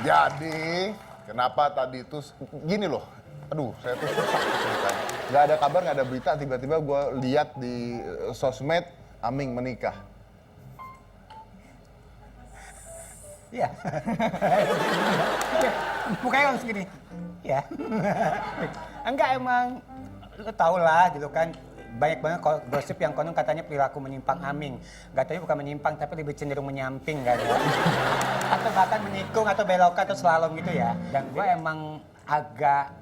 Jadi, kenapa tadi itu gini loh. Aduh, saya tuh susah ceritanya. Gak ada kabar, gak ada berita, tiba-tiba gue lihat di sosmed Aming menikah. Iya. Mukanya langsung gini. Ya. Enggak, emang lo tau lah gitu kan. Banyak banget gosip yang konon katanya perilaku menyimpang Aming. Gak taunya bukan menyimpang tapi lebih cenderung menyamping kan ya. Atau bahkan menikung atau belokan atau slalom gitu ya. Dan gue emang agak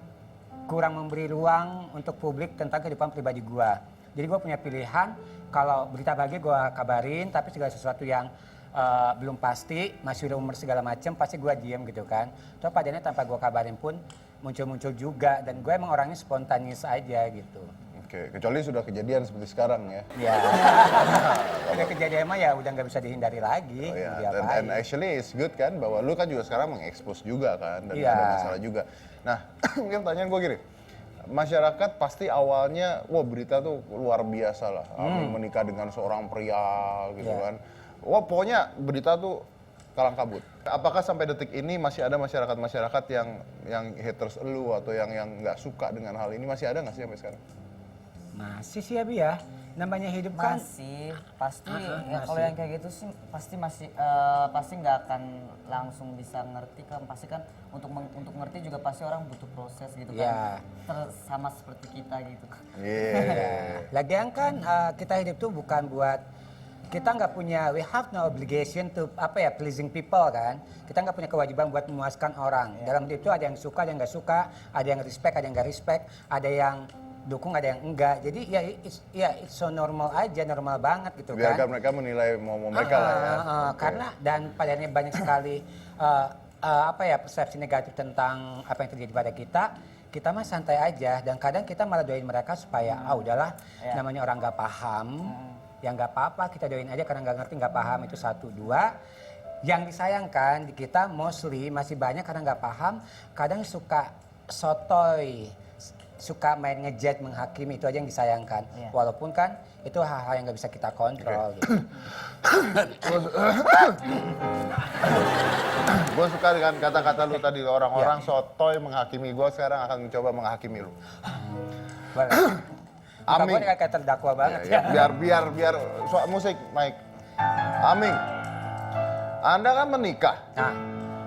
kurang memberi ruang untuk publik tentang kehidupan pribadi gue. Jadi gue punya pilihan, kalau berita bahagia gue kabarin, tapi segala sesuatu yang belum pasti, masih umur segala macem, pasti gue diem gitu kan. Terus padanya tanpa gue kabarin pun muncul-muncul juga, dan gue emang orangnya spontanis aja gitu. Oke, kecuali sudah kejadian seperti sekarang ya. Ya, udah kejadian mah ya udah nggak bisa dihindari lagi. Oh, ya. And actually it's good kan, bahwa lu kan juga sekarang mengekspos juga kan, dan Iya. ada masalah juga. Nah, mungkin pertanyaan gue gini, masyarakat pasti awalnya, wah berita tuh luar biasa lah, Aming menikah dengan seorang pria gitu Iya. kan. Wah pokoknya berita tuh kalang kabut. Apakah sampai detik ini masih ada masyarakat-masyarakat yang haters lu atau yang nggak suka dengan hal ini, masih ada nggak sih sampai sekarang? Masih sih ya Bi ya, namanya hidup kan. Masih, pasti ya, masih. kalau yang kayak gitu sih pasti masih pasti nggak akan langsung bisa ngerti kan, pasti kan untuk ngerti juga pasti orang butuh proses gitu Ya. kan, sama seperti kita gitu. Iya. Lagian kan kita hidup tuh bukan buat, kita nggak punya, we have no obligation to pleasing people kan. Kita nggak punya kewajiban buat memuaskan orang. Dalam hidup itu ada yang suka, ada yang nggak suka, ada yang respect, ada yang nggak respect, ada yang dukung, ada yang enggak. Jadi ya it's so normal aja, normal banget gitu kan. Biarkan mereka menilai mau mereka lah ya. Oke. Karena dan padanya banyak sekali persepsi negatif tentang apa yang terjadi pada kita. Kita mah santai aja, dan kadang kita malah doain mereka supaya udahlah, namanya orang nggak paham. Ya nggak apa-apa, kita doain aja karena nggak ngerti, nggak paham, itu 1, 2. Yang disayangkan di kita mostly masih banyak karena nggak paham, kadang suka sotoy, suka main ngejudge, menghakimi, itu aja yang disayangkan. Walaupun kan itu hal-hal yang nggak bisa kita kontrol. Gitu. Gue suka dengan kata-kata lu tadi, orang-orang sotoy menghakimi. Gue sekarang akan mencoba menghakimi lu. Boleh. Aming. Kamu kayak terdakwa banget Ya, biar soal musik, Mike. Aming, Anda kan menikah. Nah,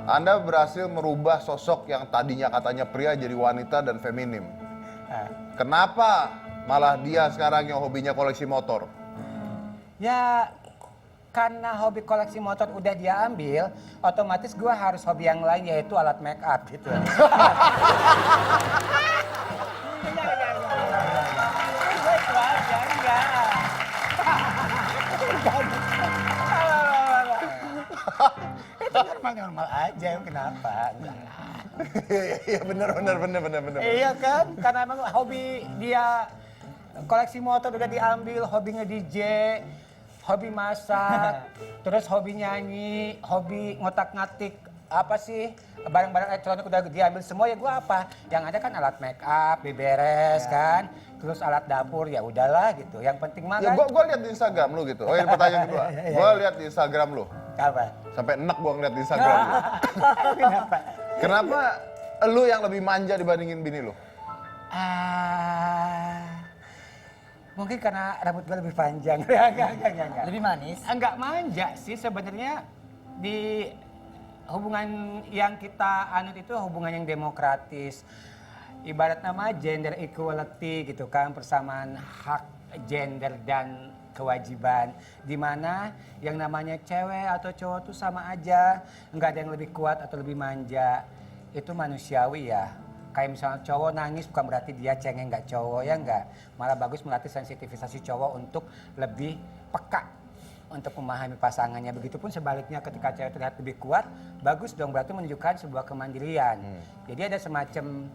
Anda berhasil merubah sosok yang tadinya katanya pria jadi wanita dan feminim. Kenapa malah dia sekarang yang hobinya koleksi motor? ya karena hobi koleksi motor udah dia ambil, otomatis gua harus hobi yang lain, yaitu alat make up gitu. Itu normal aja, kenapa? Iya benar. Iya kan, karena emang hobi dia koleksi motor udah diambil, hobi nge-DJ, hobi masak, terus hobi nyanyi, hobi ngotak-ngatik, apa sih, barang-barang elektronik udah diambil semua. Ya gua apa? Yang ada kan alat make up, beberes kan, terus alat dapur, ya udahlah gitu. Yang penting mah Ya, kan. gua lihat di Instagram lu gitu. Oh, ini pertanyaan kedua. Gua lihat di Instagram lu. Apa? Sampai enek gua ngeliat di Instagram lu. Kenapa? Kenapa lu yang lebih manja dibandingin bini lu? Mungkin karena rambut gue lebih panjang. Enggak. Lebih manis. Enggak manja sih sebenarnya. Di hubungan yang kita anut itu hubungan yang demokratis. Ibarat nama gender equality gitu kan, persamaan hak gender dan kewajiban. Dimana yang namanya cewek atau cowok tuh sama aja. Enggak ada yang lebih kuat atau lebih manja. Itu manusiawi ya. Kayak misalnya cowok nangis bukan berarti dia cengeng, nggak cowok, ya enggak. Malah bagus melatih sensitivisasi cowok untuk lebih peka untuk memahami pasangannya. Begitupun sebaliknya, ketika cewek terlihat lebih kuat, bagus dong, berarti menunjukkan sebuah kemandirian. Jadi ada semacam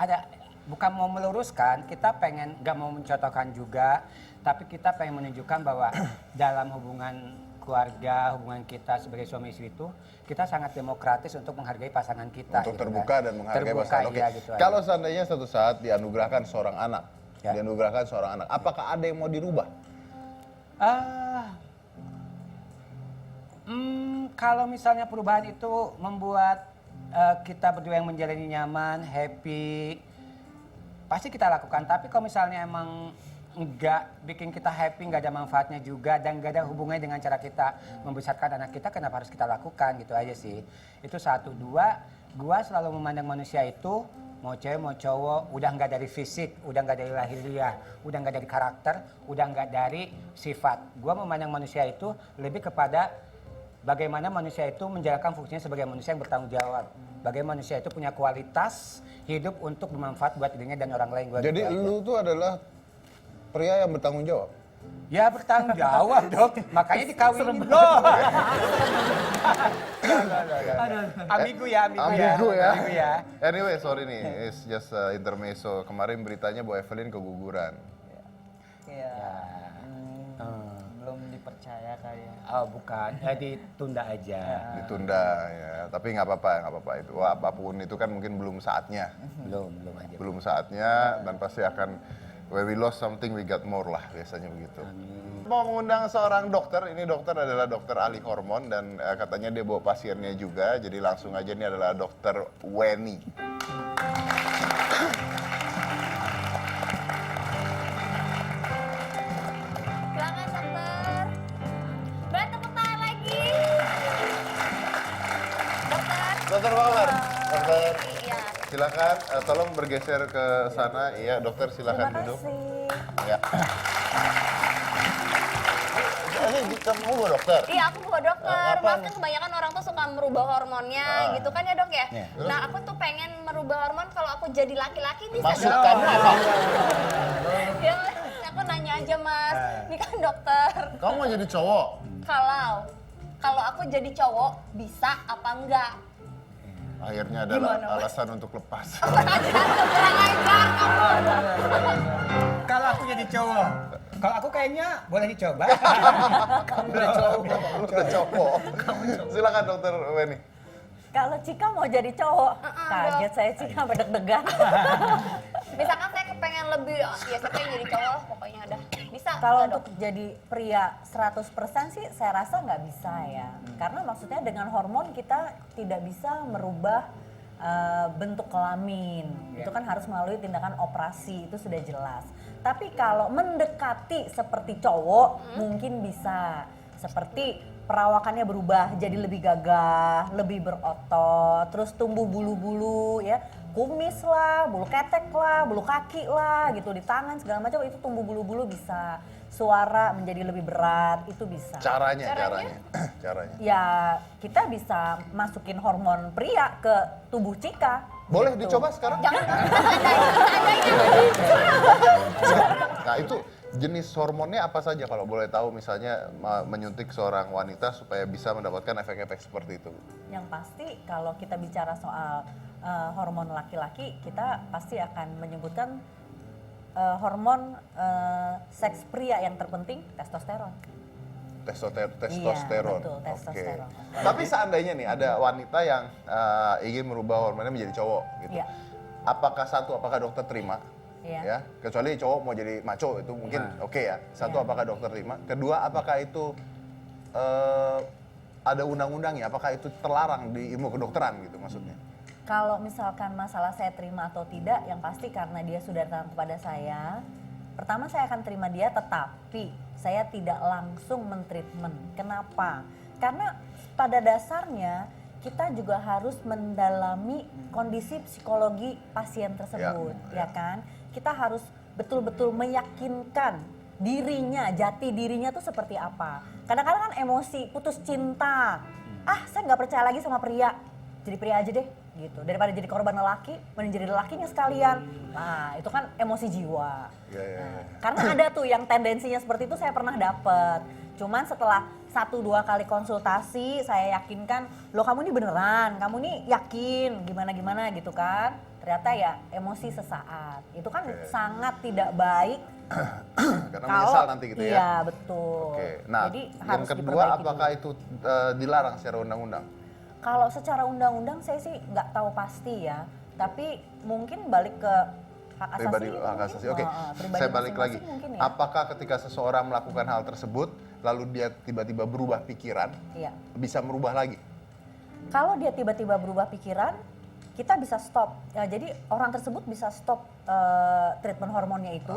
ada, bukan mau meluruskan, kita pengen, nggak mau mencontohkan juga, tapi kita pengen menunjukkan bahwa dalam hubungan keluarga, hubungan kita sebagai suami istri itu, kita sangat demokratis untuk menghargai pasangan kita. Untuk gitu terbuka kan. dan menghargai Terbuka, pasangan. Oke. iya, gitu Kalau aja. seandainya suatu saat dianugerahkan seorang anak, Ya. apakah ada yang mau dirubah? kalau misalnya perubahan itu membuat kita berdua yang menjalani nyaman, happy, pasti kita lakukan. Tapi kalau misalnya emang nggak bikin kita happy, nggak ada manfaatnya juga, dan nggak ada hubungannya dengan cara kita membesarkan anak kita, kenapa harus kita lakukan, gitu aja sih. Itu satu. Dua, gua selalu memandang manusia itu, mau cewek mau cowok, udah nggak dari fisik, udah nggak dari lahiriah, udah nggak dari karakter, udah nggak dari sifat. Gua memandang manusia itu lebih kepada bagaimana manusia itu menjalankan fungsinya sebagai manusia yang bertanggung jawab. Bagaimana manusia itu punya kualitas hidup untuk bermanfaat buat dirinya dan orang lain. Gua Jadi gitu aja. lu tuh adalah pria yang bertanggung jawab. Ya bertanggung jawab dong, makanya dikawinin loh. Ambigu ya. Ambigu ya. Ambigu ya. Anyway, sorry nih, it's just intermezzo. Kemarin beritanya bahwa Evelyn keguguran. Iya. Hmm. Belum dipercaya kali ya. Oh bukan, ditunda aja. Ditunda ya, tapi nggak apa-apa itu. Wah, apapun itu kan mungkin belum saatnya. Belum aja. Belum saatnya dan pasti akan when we lost something we got more lah, biasanya begitu. Mau mengundang seorang dokter, ini dokter adalah dokter ahli hormon dan katanya dia bawa pasiennya juga, jadi langsung aja ini adalah dokter Weni. Silakan dokter. Boleh tepuk tangan lagi. Dokter. Dokter Power, dokter Iya. silakan tolong bergeser ke sana. Iya dokter silakan Terima duduk. kasih. Ya. Ini kamu bawa dokter? Iya, aku bukan dokter. Apa? Maaf kan kebanyakan orang tuh suka merubah hormonnya gitu kan ya, Dok ya? Iya. Nah, aku tuh pengen merubah hormon kalau aku jadi laki-laki bisa Maksud dong? kamu apa? Ya, aku nanya aja, Mas. Ini kan dokter. Kamu mau jadi cowok? Kalau aku jadi cowok bisa apa enggak? Akhirnya adalah Gimana, Mas? alasan untuk lepas. Kurang ajar kamu. Kalau aku jadi cowok, kalau aku kayaknya boleh dicoba. Kamu udah cowok. Silakan dokter Weni. Kalau Cika mau jadi cowok, kaget saya Cika deg-degan. Misalkan saya kepengen lebih, ya saya pengen jadi cowok lah pokoknya udah. Bisa. Kalau nggak, untuk jadi pria 100% sih saya rasa nggak bisa ya. Karena maksudnya dengan hormon kita tidak bisa merubah bentuk kelamin. Itu kan harus melalui tindakan operasi, itu sudah jelas. Tapi kalau mendekati seperti cowok mungkin bisa. Seperti perawakannya berubah jadi lebih gagah, lebih berotot, terus tumbuh bulu-bulu ya. Kumis lah, bulu ketek lah, bulu kaki lah gitu, di tangan segala macam itu tumbuh bulu-bulu bisa. Suara menjadi lebih berat itu bisa. Caranya. Ya kita bisa masukin hormon pria ke tubuh Cika. Boleh gitu. dicoba sekarang? Jangan. Nah itu jenis hormonnya apa saja kalau boleh tahu, misalnya menyuntik seorang wanita supaya bisa mendapatkan efek-efek seperti itu? Yang pasti kalau kita bicara soal hormon laki-laki, kita pasti akan menyebutkan hormon seks pria yang terpenting testosteron. Testosteron. Iya, betul, testosteron. Oke. Tapi seandainya nih ada wanita yang ingin merubah hormonnya menjadi cowok gitu. Iya. Apakah dokter terima? Iya. Ya, kecuali cowok mau jadi maco itu mungkin oke ya. Satu, Iya. apakah dokter terima? Kedua, apakah itu ada undang-undangnya? Apakah itu terlarang di ilmu kedokteran gitu maksudnya? Kalau misalkan masalah saya terima atau tidak, yang pasti karena dia sudah datang kepada saya, pertama saya akan terima dia, tetapi saya tidak langsung mentreatment. Kenapa? Karena pada dasarnya kita juga harus mendalami kondisi psikologi pasien tersebut, ya kan? Kita harus betul-betul meyakinkan dirinya, jati dirinya tuh seperti apa. Kadang-kadang kan emosi, putus cinta, saya nggak percaya lagi sama pria, jadi pria aja deh gitu. Daripada jadi korban lelaki, mending jadi lelakinya sekalian. Nah itu kan emosi jiwa. Iya. Karena ada tuh yang tendensinya seperti itu, saya pernah dapet. Cuman setelah 1-2 kali konsultasi saya yakinkan, loh kamu ini beneran, kamu ini yakin gimana-gimana gitu kan. Ternyata ya emosi sesaat. Itu kan sangat tidak baik. Karena menyesal nanti gitu ya. Iya betul. Oke. Nah, Jadi yang harus kedua diperbaiki apakah dulu. itu dilarang secara undang-undang? Kalau secara undang-undang saya sih nggak tahu pasti ya. Tapi mungkin balik ke hak asasi. Pribadi hak asasi. Oke. Pribadi Saya balik lagi. masing-masing mungkin ya. Apakah ketika seseorang melakukan hal tersebut lalu dia tiba-tiba berubah pikiran, Iya. bisa merubah lagi. Kalau dia tiba-tiba berubah pikiran, kita bisa stop. Jadi orang tersebut bisa stop treatment hormonnya itu,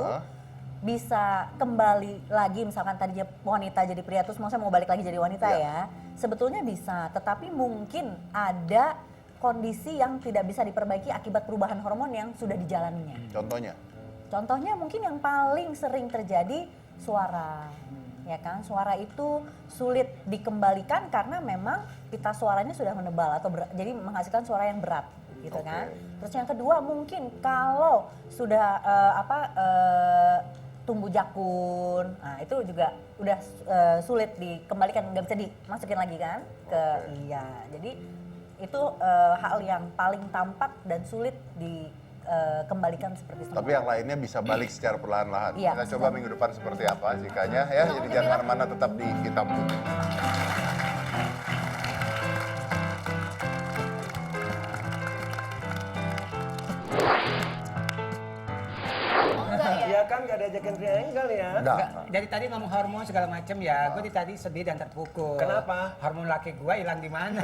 bisa kembali lagi, misalkan tadi dia wanita jadi pria, terus maksudnya mau balik lagi jadi wanita ya. Sebetulnya bisa, tetapi mungkin ada kondisi yang tidak bisa diperbaiki akibat perubahan hormon yang sudah dijalaninya. Contohnya? Contohnya mungkin yang paling sering terjadi suara. Ya kan, suara itu sulit dikembalikan karena memang pita suaranya sudah menebal atau jadi menghasilkan suara yang berat gitu kan. Terus yang kedua mungkin kalau sudah tumbuh jakun, nah itu juga udah sulit dikembalikan, nggak bisa dimasukin lagi kan ke iya. Jadi itu hal yang paling tampak dan sulit dikembalikan seperti semula. Tapi yang lainnya bisa balik secara perlahan-lahan. Iya. Kita coba minggu depan seperti apa jikanya ya. Jadi jangan kemana-mana, tetap di Hitam Putih. Ya kan gak ada ajakin triangle ya. Enggak. Dari tadi ngomong hormon segala macam ya, gue tadi sedih dan terpukul. Kenapa? Hormon laki gue hilang di mana?